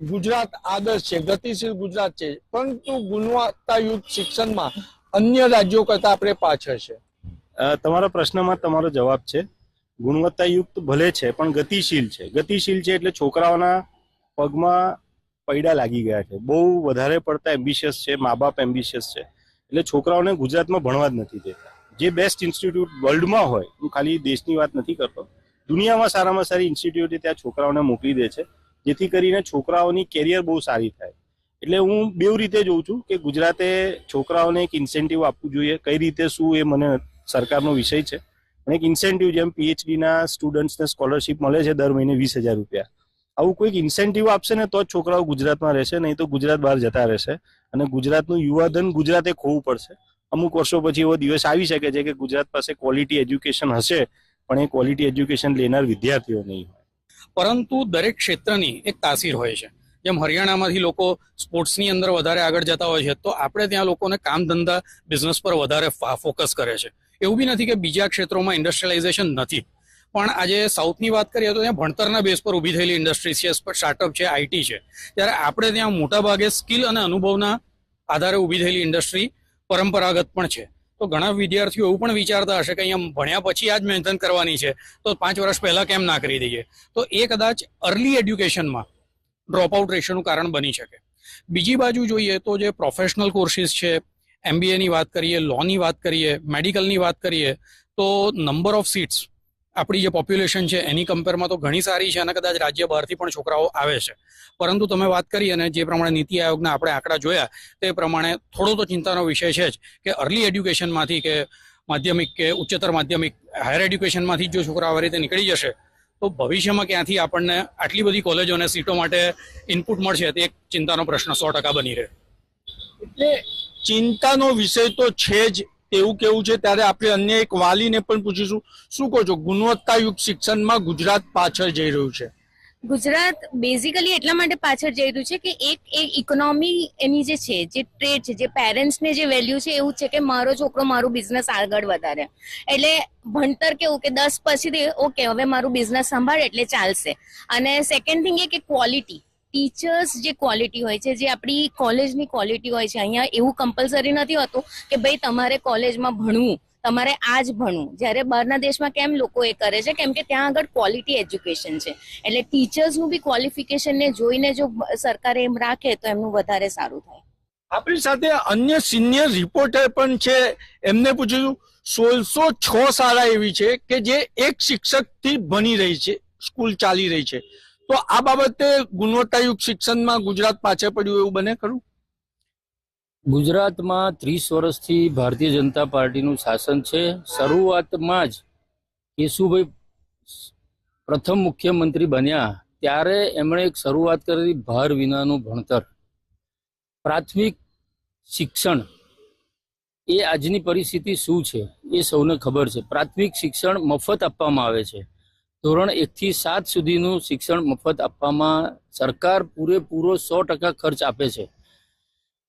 ગુજરાત આદર્શ છે, ગતિશીલ ગુજરાત છે, પરંતુ ગુણવત્તાયુક્ત શિક્ષણમાં અન્ય રાજ્યો કરતા આપણે પાછળ છે. તમારા પ્રશ્નમાં તમારો જવાબ છે. ગુણવત્તાયુક્ત ભલે છે પણ ગતિશીલ છે. ગતિશીલ છે એટલે છોકરાઓના પગમાં પૈડા લાગી ગયા છે, બહુ વધારે પડતા એમ્બિશિયસ છે, મા બાપ એમ્બિશિયસ છે, એટલે છોકરાઓને ગુજરાતમાં ભણવા જ નથી દેતા. જે બેસ્ટ ઇન્સ્ટિટ્યૂટ વર્લ્ડમાં હોય, હું ખાલી દેશની વાત નથી કરતો, દુનિયામાં સારામાં સારી ઇન્સ્ટિટ્યૂટ ત્યાં છોકરાઓને મોકલી દે છે, જેથી કરીને છોકરાઓની કેરિયર બહુ સારી થાય. એટલે હું બેવ રીતે જોઉં છું કે ગુજરાતે છોકરાઓને એક ઇન્સેન્ટિવ આપવું જોઈએ. કઈ રીતે શું એ મને સરકારનો વિષય છે. અને એક ઇન્સેન્ટિવ, જેમ પીએચડીના સ્ટુડન્ટ્સને સ્કોલરશિપ મળે છે દર મહિને 20,000 રૂપિયા, આવું કોઈક ઇન્સેન્ટિવ આપશે ને તો જ છોકરાઓ ગુજરાતમાં રહેશે, નહીં તો ગુજરાત બહાર જતા રહેશે. અને ગુજરાતનું યુવાધન ગુજરાતે ખોવું પડશે. અમુક વર્ષો પછી એવો દિવસ આવી શકે છે કે ગુજરાત પાસે ક્વોલિટી એજ્યુકેશન હશે, પણ એ ક્વોલિટી એજ્યુકેશન લેનાર વિદ્યાર્થીઓ નહીં હોય. પરંતુ દરેક ક્ષેત્રની એક તાસીર હોય છે. જેમ હરિયાણામાંથી લોકો સ્પોર્ટ્સની અંદર વધારે આગળ જતા હોય છે, તો આપણે ત્યાં લોકોને કામ ધંધા બિઝનેસ પર વધારે ફોકસ કરે છે. એવું બી નથી કે બીજા ક્ષેત્રોમાં ઇન્ડસ્ટ્રીયલાઇઝેશન નથી, પણ આજે સાઉથની વાત કરીએ તો ત્યાં ભણતરના બેઝ પર ઊભી થયેલી ઇન્ડસ્ટ્રીઝ છે, સ્ટાર્ટઅપ છે, આઈટી છે. ત્યારે આપણે ત્યાં મોટાભાગે સ્કિલ અને અનુભવના આધારે ઊભી થયેલી ઇન્ડસ્ટ્રી પરંપરાગત પણ છે. તો ઘણા વિદ્યાર્થીઓ એવું પણ વિચારતા હશે કે અહીંયા ભણ્યા પછી આ જ મહેનત કરવાની છે, તો 5 વર્ષ પહેલા કેમ ના કરી દઈએ. તો એ કદાચ અર્લી એડ્યુકેશનમાં ડ્રોપ આઉટ રેશિયોનું કારણ બની શકે. બીજી બાજુ જોઈએ તો જે પ્રોફેશનલ કોર્સિસ છે, MBAની વાત કરીએ, લોની વાત કરીએ, મેડિકલની વાત કરીએ, તો નંબર ઓફ સીટ્સ આપણી જે પોપ્યુલેશન છે એની કમ્પેરમાં તો ઘણી સારી છે અને કદાચ રાજ્ય બહારથી પણ છોકરાઓ આવે છે. પરંતુ તમે વાત કરી અને જે પ્રમાણે નીતિ આયોગના આપણે આંકડા જોયા તે પ્રમાણે થોડો તો ચિંતાનો વિષય છે જ કે અર્લી એડ્યુકેશનમાંથી કે માધ્યમિક કે ઉચ્ચતર માધ્યમિક હાયર એડ્યુકેશનમાંથી જો છોકરાઓ આવી રીતે નીકળી જશે તો ભવિષ્યમાં ક્યાંથી આપણને આટલી બધી કોલેજો અને સીટો માટે ઇનપુટ મળશે તે એક ચિંતાનો પ્રશ્ન 100% બની રહે. એટલે ચિંતાનો વિષય તો છે જ, એવું કેવું છે. ત્યારે આપણે અન્ય એક વાલીને પણ પૂછીશું. શું કહો છો, ગુણવત્તાયુક્ત શિક્ષણમાં ગુજરાત પાછળ જઈ રહ્યું છે? ગુજરાત બેઝિકલી એટલા માટે પાછળ જઈ રહ્યું છે કે એક ઇકોનોમી એની જે છે, જે ટ્રેડ છે, જે પેરેન્ટ્સને જે વેલ્યુ છે એવું છે કે મારો છોકરો મારું બિઝનેસ આગળ વધારે. એટલે ભણતર કેવું કે 10 પછી ઓકે હવે મારું બિઝનેસ સંભાળે એટલે ચાલશે. અને સેકન્ડ થિંગ એ કે ક્વોલિટી, ટીચર્સ જે ક્વોલિટી હોય છે, જે આપણી કોલેજની ક્વોલિટી હોય છે, અહીંયા એવું કમ્પલસરી નથી હોતું કે ભાઈ તમારે કોલેજમાં ભણવું, તમારે આ જ ભણવું. જ્યારે બહારના દેશમાં કેમ લોકો એ કરે છે, કેમ કે ત્યાં આગળ ક્વોલિટી એજ્યુકેશન છે. એટલે ટીચર્સનું બી ક્વોલિફિકેશનને જોઈને જો સરકારે એમ રાખે તો એમનું વધારે સારું થાય. આપણી સાથે અન્ય સિનિયર રિપોર્ટર પણ છે, એમને પૂછ્યું. 1606 શાળા એવી છે કે જે એક શિક્ષકથી ભણી રહી છે, સ્કૂલ ચાલી રહી છે. તો આ બાબતે ગુણવત્તાયુક્ત શિક્ષણમાં ગુજરાત પાછળ પડ્યું એવું બને ખરું? ગુજરાતમાં 30 વર્ષથી ભારતીય જનતા પાર્ટીનું શાસન છે. શરૂઆતમાં જ કેશુભાઈ પ્રથમ મુખ્યમંત્રી બન્યા ત્યારે એમણે એક શરૂઆત કરી ભાર વિનાનું ભણતર. પ્રાથમિક શિક્ષણ એ આજની પરિસ્થિતિ શું છે એ સૌને ખબર છે. પ્રાથમિક શિક્ષણ મફત આપવામાં આવે છે. ધોરણ 1 થી 7 સુધીનું શિક્ષણ મફત આપવામાં સરકાર પૂરેપૂરો 100% ખર્ચ આપે છે.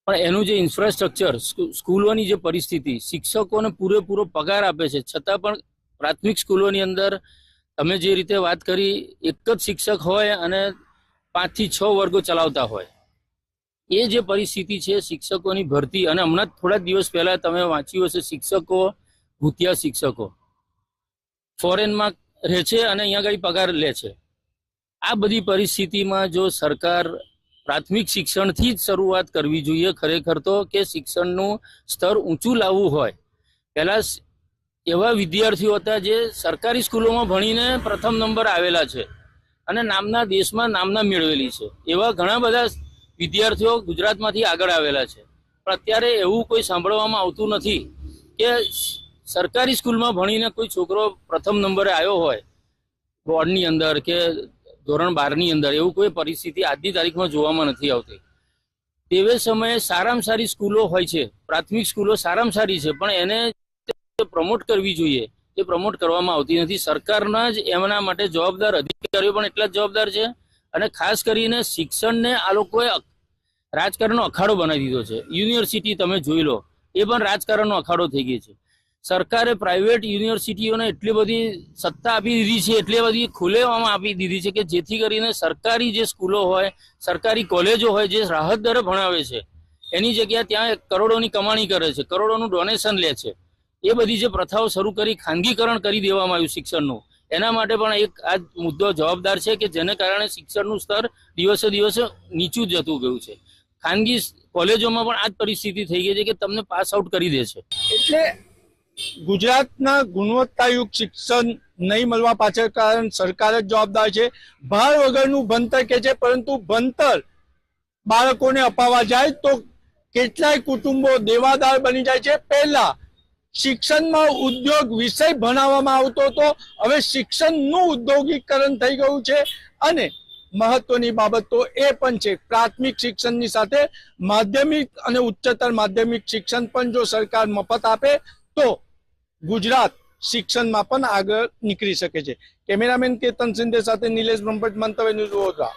પણ એનું જે ઇન્ફ્રાસ્ટ્રક્ચર, સ્કૂલોની જે પરિસ્થિતિ, શિક્ષકોને પૂરેપૂરો પગાર આપે છે, છતાં પણ પ્રાથમિક સ્કૂલોની અંદર તમે જે રીતે વાત કરી, એક જ શિક્ષક હોય અને 5 થી 6 વર્ગો ચલાવતા હોય. એ જે પરિસ્થિતિ છે શિક્ષકોની ભરતી, અને હમણાં થોડા દિવસ પહેલા તમે વાંચ્યું હશે, શિક્ષકો ભૂતિયા શિક્ષકો ફોરેનમાં રહે છે અને અહીંયા આગળ પગાર લે છે. આ બધી પરિસ્થિતિમાં જો સરકાર પ્રાથમિક શિક્ષણથી જ શરૂઆત કરવી જોઈએ ખરેખર તો, કે શિક્ષણનું સ્તર ઊંચું લાવવું હોય. પહેલા એવા વિદ્યાર્થીઓ હતા જે સરકારી સ્કૂલોમાં ભણીને પ્રથમ નંબર આવેલા છે અને નામના દેશમાં નામના મેળવેલી છે. એવા ઘણા બધા વિદ્યાર્થીઓ ગુજરાતમાંથી આગળ આવેલા છે. પણ અત્યારે એવું કોઈ સાંભળવામાં આવતું નથી કે સરકારી સ્કૂલમાં ભણીને કોઈ છોકરો પ્રથમ નંબરે આવ્યો હોય બોર્ડની અંદર કે ધોરણ 12ની અંદર. એવું કોઈ પરિસ્થિતિ આજની તારીખમાં જોવામાં નથી આવતી. તેવે સમયે સારામાં સારી સ્કૂલો હોય છે, પ્રાથમિક સ્કૂલો સારામાં સારી છે, પણ એને પ્રમોટ કરવી જોઈએ, એ પ્રમોટ કરવામાં આવતી નથી. સરકારના જ એમના માટે જવાબદાર અધિકારીઓ પણ એટલા જ જવાબદાર છે. અને ખાસ કરીને શિક્ષણને આ લોકોએ રાજકારણનો અખાડો બનાવી દીધો છે. યુનિવર્સિટી તમે જોઈ લો, એ પણ રાજકારણનો અખાડો થઈ ગઈ છે. સરકારે પ્રાઇવેટ યુનિવર્સિટીઓને એટલી બધી સત્તા આપી દીધી છે, એટલી બધી ખુલ્લેવામાં આપી દીધી છે કે જેથી કરીને સરકારી જે સ્કૂલો હોય, સરકારી કોલેજો હોય, જે રાહત દરે ભણાવે છે, એની જગ્યાએ ત્યાં કરોડોની કમાણી કરે છે, કરોડોનું ડોનેશન લે છે. એ બધી જે પ્રથાઓ શરૂ કરી, ખાનગીકરણ કરી દેવામાં આવ્યું શિક્ષણનું, એના માટે પણ એક આ મુદ્દો જવાબદાર છે કે જેને કારણે શિક્ષણનું સ્તર દિવસે દિવસે નીચું જતું ગયું છે. ખાનગી કોલેજોમાં પણ આ જ પરિસ્થિતિ થઈ ગઈ છે કે તમને પાસ આઉટ કરી દે છે. એટલે ગુજરાતના ગુણવત્તાયુક્ત શિક્ષણ નહીં મળવા પાછળ કારણ સરકાર જ જવાબદાર છે. ભાર વગરનું ભણતર કે છે, પરંતુ ભણતર બાળકોને અપાવવા જાય તો કેટલાય કુટુંબો દેવાદાર બની જાય છે. પહેલા શિક્ષણમાં ઉદ્યોગ વિષય ભણાવવામાં આવતો હતો, હવે શિક્ષણનું ઉદ્યોગીકરણ થઈ ગયું છે. અને મહત્વની બાબત તો એ પણ છે, પ્રાથમિક શિક્ષણની સાથે માધ્યમિક અને ઉચ્ચતર માધ્યમિક શિક્ષણ પણ જો સરકાર મફત આપે તો ગુજરાત શિક્ષણમાં પણ આગળ નીકળી શકે છે. કેમેરામેન કેતન સિંધે સાથે નિલેશ બ્રહ્મભટ્ટ, મંતવ્ય ન્યૂઝ વડોદરા.